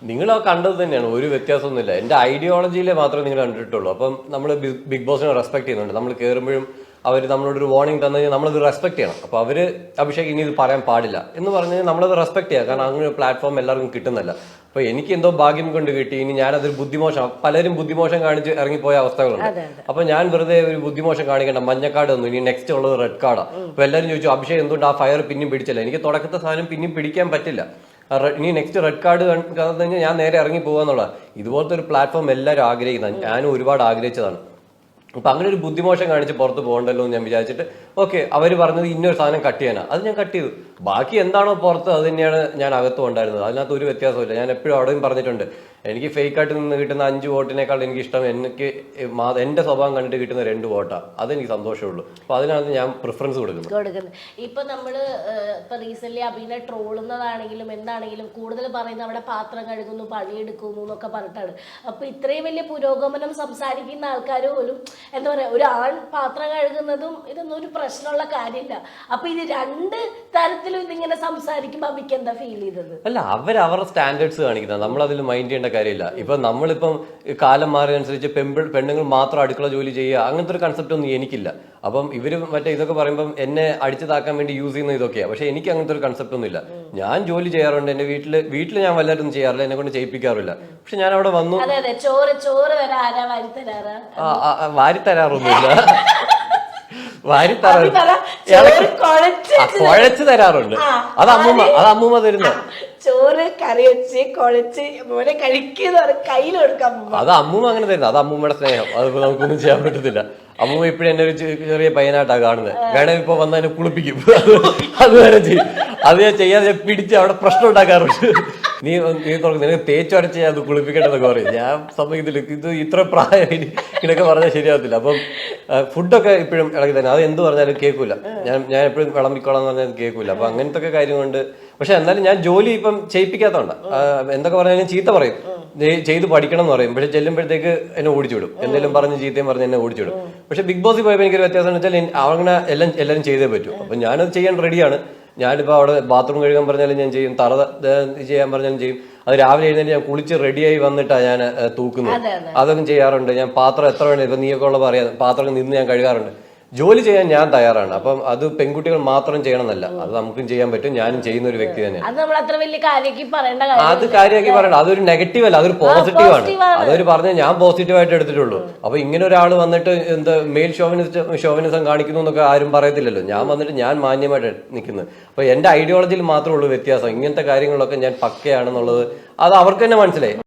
നിങ്ങൾ ആ കണ്ടത് തന്നെയാണ്, ഒരു വ്യത്യാസമൊന്നുമില്ല. എന്റെ ഐഡിയോളജിയിലെ മാത്രമേ നിങ്ങൾ കണ്ടിട്ടുള്ളൂ. അപ്പം നമ്മൾ ബിഗ് ബോസിനെ റെസ്പെക്ട് ചെയ്യുന്നുണ്ട്. നമ്മൾ കയറുമ്പോഴും അവർ നമ്മളോട് ഒരു വാർണിംഗ് തന്നു കഴിഞ്ഞാൽ നമ്മളത് റെസ്പെക്ട് ചെയ്യണം. അപ്പൊ അവര് അഭിഷേക് ഇനി ഇത് പറയാൻ പാടില്ല എന്ന് പറഞ്ഞു കഴിഞ്ഞാൽ നമ്മളത് റെസ്പെക്ട് ചെയ്യാം. കാരണം അങ്ങനെ പ്ലാറ്റ്ഫോം എല്ലാവർക്കും കിട്ടുന്നില്ല. അപ്പൊ എനിക്ക് എന്തോ ഭാഗ്യം കൊണ്ട് കിട്ടി. ഇനി ഞാനതൊരു ബുദ്ധിമോശം, പലരും ബുദ്ധിമോശം കാണിച്ച് ഇറങ്ങിപ്പോയ അവസ്ഥകളുണ്ട്. അപ്പൊ ഞാൻ വെറുതെ ഒരു ബുദ്ധിമോശം കാണിക്കേണ്ട, മഞ്ഞക്കാട് തന്നു, ഇനി നെക്സ്റ്റ് ഉള്ളത് റെഡ് കാർഡാണ്. അപ്പൊ എല്ലാവരും ചോദിച്ചു അഭിഷേക് എന്തുകൊണ്ട് ആ ഫയർ പിന്നെയും പിടിച്ചില്ല. എനിക്ക് തുടക്കത്തെ സാധനം പിന്നെയും പിടിക്കാൻ പറ്റില്ല. ഇനി നെക്സ്റ്റ് റെഡ് കാർഡ് കഴിഞ്ഞാൽ ഞാൻ നേരെ ഇറങ്ങി പോകാന്നുള്ള ഇതുപോലത്തെ ഒരു പ്ലാറ്റ്ഫോം എല്ലാവരും ആഗ്രഹിക്കുന്നതാണ്. ഞാനും ഒരുപാട് ആഗ്രഹിച്ചതാണ്. അപ്പൊ അങ്ങനെ ഒരു ബുദ്ധിമോശം കാണിച്ച് പുറത്ത് പോകണ്ടല്ലോ എന്ന് ഞാൻ വിചാരിച്ചിട്ട് ഓക്കെ, അവർ പറഞ്ഞത് ഇന്നൊരു സാധനം കട്ട് ചെയ്യാനാ, അത് ഞാൻ കട്ട് ചെയ്തു. ബാക്കി എന്താണോ പുറത്ത് അത് തന്നെയാണ് ഞാൻ അകത്തും ഉണ്ടായിരുന്നത്. അതിനകത്ത് ഒരു വ്യത്യാസമില്ല. ഞാൻ എപ്പോഴും അവിടെയും പറഞ്ഞിട്ടുണ്ട്, എനിക്ക് ഫേക്കായിട്ട് നിന്ന് കിട്ടുന്ന 5 വോട്ടിനേക്കാൾ എനിക്ക് ഇഷ്ടം എനിക്ക് എന്റെ സ്വഭാവം കണ്ടിട്ട് കിട്ടുന്ന 2 വോട്ടാ. അതെനിക്ക് സന്തോഷമുള്ളൂ. അപ്പൊ അതിനകത്ത് ഞാൻ പ്രിഫറൻസ് കൊടുക്കുന്നത്. ഇപ്പൊ നമ്മള് ഇപ്പൊ റീസെന്റ് അഭിനയ ട്രോളുന്നതാണെങ്കിലും എന്താണെങ്കിലും കൂടുതൽ പറയുന്നത് അവിടെ പാത്രം കഴുകുന്നു, പണിയെടുക്കുന്നു എന്നൊക്കെ പറഞ്ഞിട്ടാണ്. അപ്പൊ ഇത്രയും വലിയ പുരോഗമനം സംസാരിക്കുന്ന ആൾക്കാർ പോലും എന്താ പറയാ, ഒരു ആൺ പാത്രം കഴുകുന്നതും ഇതൊന്നും ഒരു പ്രശ്നമുള്ള കാര്യമില്ല. അപ്പൊ ഇത് 2 തരത്തിലും ഇതിങ്ങനെ സംസാരിക്കുമ്പോ അഭിക്ക് എന്താ ഫീൽ ചെയ്തത്? അല്ല, അവരുടെ സ്റ്റാൻഡേർഡ്സ് കാണിക്കുന്നത്, നമ്മൾ അതിൽ മൈൻഡ് ചെയ്യേണ്ട കാര്യമില്ല. ഇപ്പൊ നമ്മളിപ്പം കാലം മാറിയനുസരിച്ച് പെണ്ണുങ്ങൾ മാത്രം അടുക്കള ജോലി ചെയ്യുക, അങ്ങനത്തെ ഒരു കൺസെപ്റ്റ് ഒന്നും എനിക്കില്ല. അപ്പം ഇവര് മറ്റേ ഇതൊക്കെ പറയുമ്പോൾ എന്നെ അടിച്ചതാക്കാൻ വേണ്ടി യൂസ് ചെയ്യുന്ന ഇതൊക്കെയാണ്. പക്ഷെ എനിക്ക് അങ്ങനത്തെ ഒരു കൺസെപ്റ്റ് ഒന്നും ഇല്ല. ഞാൻ ജോലി ചെയ്യാറുണ്ട്. എന്റെ വീട്ടിൽ ഞാൻ വല്ലതും ചെയ്യാറില്ല, എന്നെ കൊണ്ട് ചെയ്യിപ്പിക്കാറില്ല. പക്ഷെ ഞാൻ അവിടെ വന്നു വാരിത്തരാറൊന്നുമില്ല, കുഴച്ച് തരാറുണ്ട്. അത് അമ്മൂമ്മ തരുന്ന ചോറ് കറി വെച്ച് കുഴച്ച് മോനെ കഴിക്കുന്ന കയ്യിൽ കൊടുക്കാം. അത് അമ്മൂമ്മ അങ്ങനെ തരുന്നത്. അത് അമ്മൂമ്മയുടെ സ്നേഹം. അത് നമുക്കൊന്നും ചെയ്യാൻ പറ്റത്തില്ല. അമ്മൂമ്മ ഇപ്പഴും എന്നെ ഒരു ചെറിയ പയ്യനായിട്ടാണ് കാണുന്നത്. വേണം ഇപ്പൊ വന്ന് എന്നെ കുളിപ്പിക്കും, അത് വരെ ചെയ്യും. അത് ഞാൻ ചെയ്യാതെ പിടിച്ച് അവിടെ പ്രശ്നം ഉണ്ടാക്കാറുണ്ട്. നീ തുറക്കും, നിനക്ക് തേച്ചൊരച്ച് അത് കുളിപ്പിക്കേണ്ടതൊക്കെ പറയും. ഞാൻ സമ്മതിക്കത്തില്ല, ഇത് ഇത്ര പ്രായം ഇതൊക്കെ പറഞ്ഞാൽ ശരിയാവത്തില്ല. അപ്പം ഫുഡൊക്കെ ഇപ്പോഴും ഇളകി തന്നെ, അത് എന്ത് പറഞ്ഞാലും കേൾക്കൂല. ഞാൻ എപ്പോഴും വിളമ്പിക്കോളാം എന്ന് പറഞ്ഞാൽ കേൾക്കൂല. അപ്പൊ അങ്ങനത്തെ ഒക്കെ കാര്യം കൊണ്ട്. പക്ഷെ എന്നാലും ഞാൻ ജോലി ഇപ്പം ചെയ്യിപ്പിക്കാത്തതുകൊണ്ട് എന്തൊക്കെ പറഞ്ഞാലും ചീത്ത പറയും, ചെയ്ത് പഠിക്കണം എന്ന് പറയും. പക്ഷെ ചെല്ലുമ്പോഴത്തേക്ക് എന്നെ ഓടിച്ചുവിടും. എന്തെങ്കിലും പറഞ്ഞ് ചീത്തയും പറഞ്ഞ് എന്നെ ഓടിച്ചുവിടും. പക്ഷെ ബിഗ് ബോസിൽ പോയപ്പോൾ എനിക്കൊരു വ്യത്യാസം എന്ന് വെച്ചാൽ അങ്ങനെ എല്ലാവരും ചെയ്തേ പറ്റൂ. അപ്പൊ ഞാനത് ചെയ്യാൻ റെഡിയാണ്. ഞാനിപ്പോൾ അവിടെ ബാത്റൂം കഴുകാൻ പറഞ്ഞാലും ഞാൻ ചെയ്യും, തറ ചെയ്യാൻ പറഞ്ഞാലും ചെയ്യും. അത് രാവിലെ എഴുന്നേറ്റ് ഞാൻ കുളിച്ച് റെഡിയായി വന്നിട്ടാണ് ഞാൻ തൂക്കുന്നത്. അതൊക്കെ ചെയ്യാറുണ്ട്. ഞാൻ പാത്രം എത്ര വേണം, ഇപ്പൊ നീയൊക്കെ ഉള്ള പറയാം, പാത്രം നിന്ന് ഞാൻ കഴുകാറുണ്ട്. ജോലി ചെയ്യാൻ ഞാൻ തയ്യാറാണ്. അപ്പം അത് പെൺകുട്ടികൾ മാത്രം ചെയ്യണമെന്നല്ല, അത് നമുക്കും ചെയ്യാൻ പറ്റും. ഞാനും ചെയ്യുന്ന ഒരു വ്യക്തി തന്നെയാണ്. അത് കാര്യമാക്കി പറയണ്ട. അതൊരു നെഗറ്റീവ് അല്ല, അതൊരു പോസിറ്റീവാണ്. അതൊരു പറഞ്ഞ ഞാൻ പോസിറ്റീവായിട്ട് എടുത്തിട്ടുള്ളൂ. അപ്പൊ ഇങ്ങനെ ഒരാൾ വന്നിട്ട് എന്താ മെയിൽ ഷോവിനിസം കാണിക്കുന്നു എന്നൊക്കെ ആരും പറയത്തില്ലല്ലോ. ഞാൻ വന്നിട്ട് ഞാൻ മാന്യമായിട്ട് നിൽക്കുന്നത്. അപ്പൊ എന്റെ ഐഡിയോളജിയിൽ മാത്രമേ ഉള്ളൂ വ്യത്യാസം. ഇങ്ങനത്തെ കാര്യങ്ങളൊക്കെ ഞാൻ പക്കയാണെന്നുള്ളത് അത് അവർക്ക് തന്നെ മനസ്സിലായി.